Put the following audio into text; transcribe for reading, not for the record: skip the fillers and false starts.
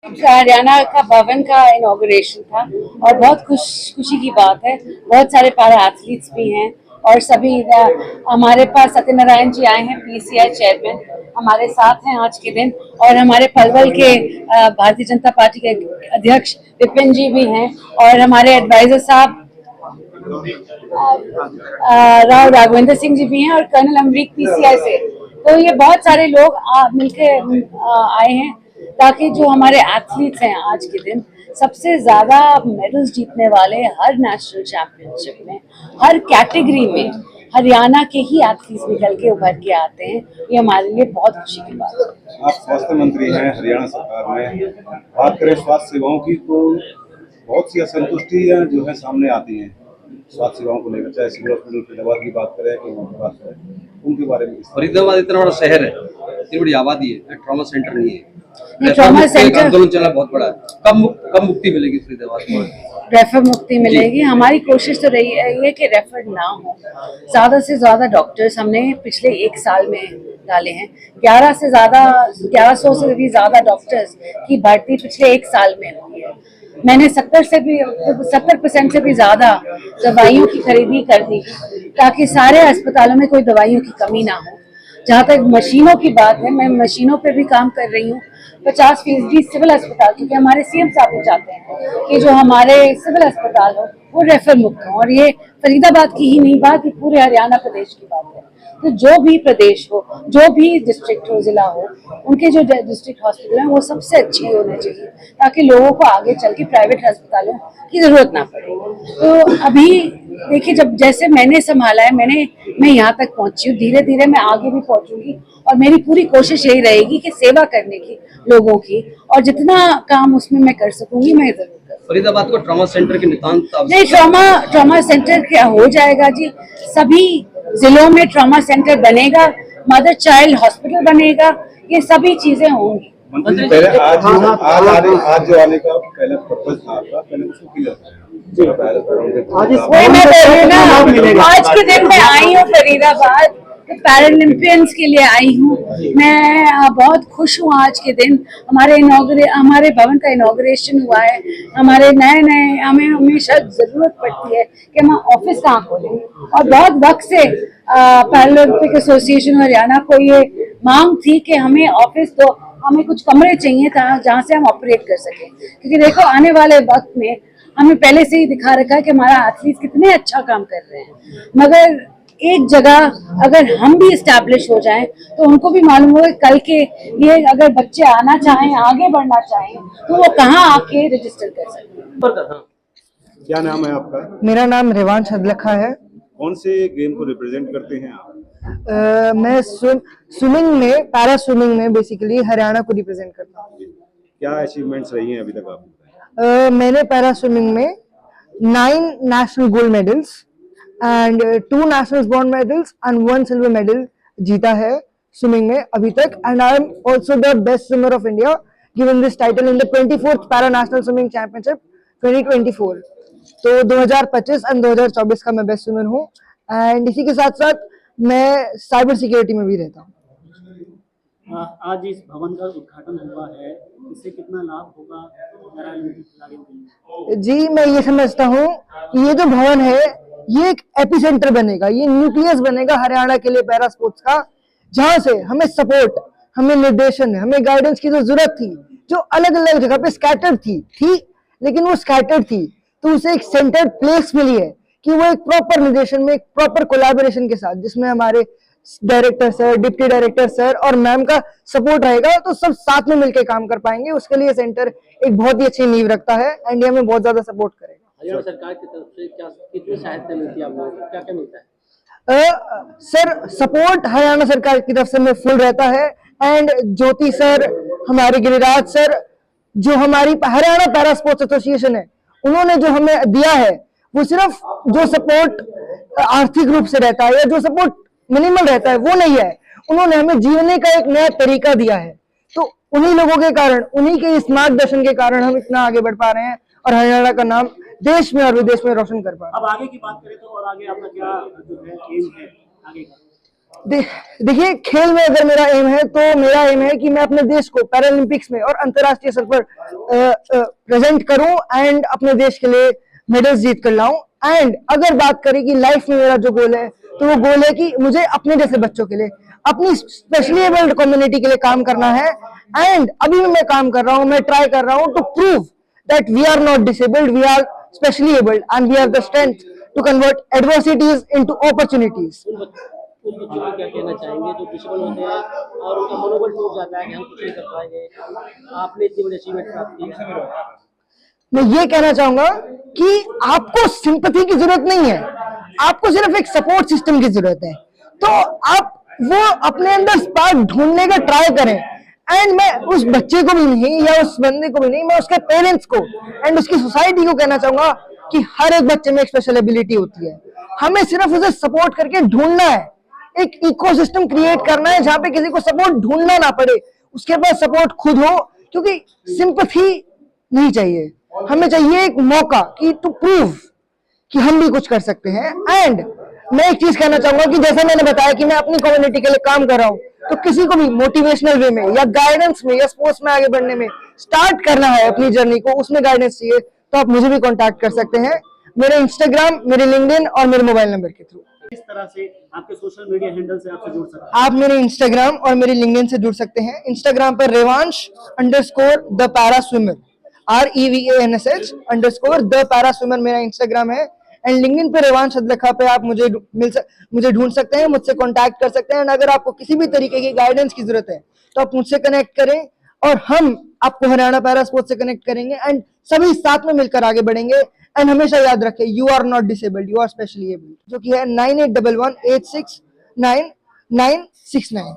हरियाणा का भवन का इनॉग्रेशन था और बहुत खुशी की बात है। बहुत सारे पैरा एथलीट्स भी हैं और सभी हमारे पास सत्यनारायण जी आए हैं, पीसीआई चेयरमैन हमारे साथ हैं आज के दिन, और हमारे पलवल के भारतीय जनता पार्टी के अध्यक्ष विपिन जी भी हैं, और हमारे एडवाइजर साहब राव राघवेंद्र सिंह जी भी हैं, और कर्नल अमरीक पीसीआई से। तो ये बहुत सारे लोग मिलके आए हैं ताकि जो हमारे एथलीट्स हैं आज के दिन, सबसे ज्यादा मेडल्स जीतने वाले हर नेशनल चैंपियनशिप में, हर कैटेगरी में हरियाणा के ही एथलीट्स निकल के उभर के आते हैं। ये हमारे लिए बहुत खुशी की बात है। आप स्वास्थ्य मंत्री हैं हरियाणा सरकार में, बात करें स्वास्थ्य सेवाओं की तो बहुत सी असंतुष्टियां जो है सामने आती हैं स्वास्थ्य सेवाओं को लेकर, चाहे सिविल हॉस्पिटल फरीदाबाद की बात करें कि बात करें, उनके बारे में। फरीदाबाद इतना बड़ा शहर है, इतनी बड़ी आबादी है, ट्रॉमा सेंटर नहीं है। ट्रॉमा सेंटर आंदोलन चला बहुत बड़ा है। कब मुक्ति मिलेगी फरीदाबाद को? रेफर मुक्ति मिलेगी। हमारी कोशिश तो रही है ये कि रेफर ना हो। ज्यादा से ज्यादा डॉक्टर्स हमने पिछले 1 साल में डाले हैं। 1100 से भी ज्यादा डॉक्टर्स की भर्ती पिछले 1 साल में हुई है। मैंने 70% से भी ज्यादा दवाइयों की खरीदी कर दी ताकि सारे अस्पतालों में कोई दवाइयों की कमी ना हो। जहाँ तक मशीनों की बात है, मैं मशीनों पे भी काम कर रही हूँ। 50% सिविल अस्पताल, क्योंकि हमारे सीएम साहब भी चाहते हैं कि जो हमारे सिविल अस्पताल हो वो रेफर मुक्त हो, और ये फरीदाबाद की ही नहीं बात, ये पूरे हरियाणा प्रदेश की बात है। तो जो भी प्रदेश हो, जो भी डिस्ट्रिक्ट हो, जिला हो, उनके जो डिस्ट्रिक्ट हॉस्पिटल हैं वो सबसे अच्छी होने चाहिए ताकि लोगों को आगे चल के प्राइवेट अस्पतालों की जरूरत ना पड़े। तो अभी देखिए, जब जैसे मैंने संभाला है, मैं यहाँ तक पहुंची हूँ, धीरे धीरे मैं आगे भी पहुंचूंगी, और मेरी पूरी कोशिश यही रहेगी कि सेवा करने की लोगों की, और जितना काम उसमें मैं कर सकूंगी मैं जरूर करूँ। फरीदाबाद को ट्रॉमा सेंटर की नितांत नहीं, ट्रॉमा सेंटर क्या हो जाएगा जी, सभी जिलों में ट्रॉमा सेंटर बनेगा, मदर चाइल्ड हॉस्पिटल बनेगा, ये सभी चीजें होंगी। पहले आज जो आने का पहला पर्पज था आपका, पहले उसको क्लियर करें। आज के दिन मैं आई हूँ फरीदाबाद पैरालंपियंस के लिए आई हूँ। मैं बहुत खुश हूँ आज के दिन। हमारे भवन का इनॉग्रेशन हुआ है। हमारे नए हमें हमेशा जरूरत पड़ती है कि हम ऑफिस कहाँ खोलें, और बहुत वक्त से पैरालंपिक एसोसिएशन हरियाणा को ये मांग थी कि हमें ऑफिस दो, हमें कुछ कमरे चाहिए था जहाँ से हम ऑपरेट कर सकें। क्योंकि देखो, आने वाले वक्त में हमें पहले से ही दिखा रखा है कि हमारा एथलीट कितने अच्छा काम कर रहे हैं, मगर एक जगह अगर हम भी इस्टेब्लिश हो जाएं तो उनको भी मालूम होगा कल के लिए अगर बच्चे आना चाहें, आगे बढ़ना चाहें, तो वो कहाँ आके रजिस्टर कर सकते हैं। क्या नाम है आपका? मेरा नाम रेवांश अदलखा है। कौन से गेम को रिप्रेजेंट करते हैं आप? मैं स्विमिंग में, पैरा स्विमिंग में बेसिकली हरियाणा को रिप्रेजेंट करता हूँ। क्या अचीवमेंट्स रही हैं अभी तक आप? मैंने पैरा स्विमिंग में 9 national gold medals and 2 national bronze medals and 1 silver medal जीता है स्विमिंग में अभी तक, and I am also the best swimmer of India, given this title in the 24th para national swimming championship 2024। तो 2025 and 2024 का मैं best swimmer हूँ, and इसी के साथ साथ मैं साइबर सिक्योरिटी में भी रहता हूँ। आज इस भवन का उद्घाटन हुआ है, इससे कितना लाभ होगा पैरालंपिक खिलाड़ियों के लिए? जी, मैं ये समझता हूँ कि ये जो भवन है ये एक एपिसेंटर बनेगा, ये न्यूक्लियस बनेगा हरियाणा के लिए पैरा स्पोर्ट्स का, जहाँ से हमें सपोर्ट, हमें निर्देशन, हमें गाइडेंस की जो जरूरत थी, जो अलग अलग जगह पे स्कैटर्ड थी, लेकिन वो स्कैटर्ड थी, तो उसे एक सेंटर्ड प्लेस मिली है कि वो एक प्रॉपर निर्देशन में, एक प्रॉपर कोलैबोरेशन के साथ, जिसमें हमारे director sir, deputy director sir और मैम का सपोर्ट रहेगा, तो सब साथ में मिलकर काम कर पाएंगे। उसके लिए सेंटर एक बहुत ही अच्छी नींव रखता है, एंड ये हमें बहुत ज्यादा सपोर्ट करेगा। हरियाणा सरकार की तरफ से कितनी सहायता मिलती है आप लोगों को, क्या क्या मिलता है? सर, सपोर्ट हरियाणा सरकार की तरफ से में फुल रहता है, एंड ज्योति सर, हमारे गिरिराज सर, जो हमारी हरियाणा पैरा स्पोर्ट्स एसोसिएशन है, उन्होंने जो हमें दिया है वो सिर्फ जो सपोर्ट आर्थिक रूप से रहता है या जो सपोर्ट मिनिमल रहता है वो नहीं है, उन्होंने हमें जीने का एक नया तरीका दिया है। तो उन्हीं लोगों के कारण, उन्हीं के इस मार्गदर्शन के कारण हम इतना आगे बढ़ पा रहे हैं और हरियाणा का नाम देश में और विदेश में रोशन कर पा रहे हैं। अब आगे की बात करें तो, और आगे आपका क्या जो है एम है आगे का? देखिए, खेल में अगर मेरा एम है तो मेरा एम है कि मैं अपने देश को पैरालंपिक्स में और अंतर्राष्ट्रीय स्तर पर प्रेजेंट करूं एंड अपने देश के लिए मेडल्स जीत कर लाऊं। एंड अगर बात करें कि लाइफ में मेरा जो गोल है, तो वो गोल है कि मुझे अपने जैसे बच्चों के लिए, अपनी स्पेशली एबल्ड कम्युनिटी के लिए काम करना है। एंड अभी भी मैं काम कर रहा हूं, मैं ट्राई कर रहा हूं to prove that we are not disabled, we are specially abled and we are the strength to convert adversities into opportunities. उन बच्चों को क्या कहना चाहेंगे जो डिसेबल होते हैं और उनका मनोबल टूट जाता है कि हम कुछ नहीं कर पाएंगे, आपने इतनी बड़ी अचीवमेंट प्राप्त की? मैं ये कहना चाहूंगा कि आपको सिंपैथी की जरूरत नहीं है, आपको सिर्फ एक सपोर्ट सिस्टम की जरूरत है। तो आप वो अपने अंदर स्पार्क ढूंढने का ट्राई करें। एंड मैं उस बच्चे को भी नहीं या उस बंदे को भी नहीं, मैं उसके पेरेंट्स को एंड उसकी सोसाइटी को कहना चाहूंगा कि हर एक बच्चे में एक स्पेशल एबिलिटी होती है, हमें सिर्फ उसे सपोर्ट करके ढूंढना है, एक इकोसिस्टम क्रिएट करना है जहां पे किसी को सपोर्ट ढूंढना ना पड़े, उसके पास सपोर्ट खुद हो। क्योंकि सिंपैथी नहीं चाहिए, हमें चाहिए एक मौका कि टू प्रूव कि हम भी कुछ कर सकते हैं। एंड मैं एक चीज कहना चाहूंगा कि जैसे मैंने बताया कि मैं अपनी कम्युनिटी के लिए काम कर रहा हूं, तो किसी को भी मोटिवेशनल वे में या गाइडेंस में या स्पोर्ट्स में आगे बढ़ने में स्टार्ट करना है अपनी जर्नी को, उसमें गाइडेंस चाहिए तो आप मुझे भी कॉन्टैक्ट कर सकते हैं मेरे इंस्टाग्राम, मेरे लिंक्डइन और मेरे मोबाइल नंबर के थ्रू। किस तरह से आपके सोशल मीडिया हैंडल से आपसे जुड़ सकते हैं? आप मेरे इंस्टाग्राम और मेरे लिंक्डइन से जुड़ सकते हैं। इंस्टाग्राम पर revansh_the para swimmer, REVANSH_the para swimmer मेरा इंस्टाग्राम है। एंड लिंक्डइन पे रेवांश अदलखा पे आप मुझे ढूंढ सकते हैं, मुझसे कांटेक्ट कर सकते हैं। एंड अगर आपको किसी भी तरीके की गाइडेंस की जरूरत है तो आप मुझसे कनेक्ट करें और हम आपको हरियाणा पैरा स्पोर्ट्स से कनेक्ट करेंगे एंड सभी साथ में मिलकर आगे बढ़ेंगे। एंड हमेशा याद रखें, you are not disabled, you are specially abled, जो कि है 9811869969।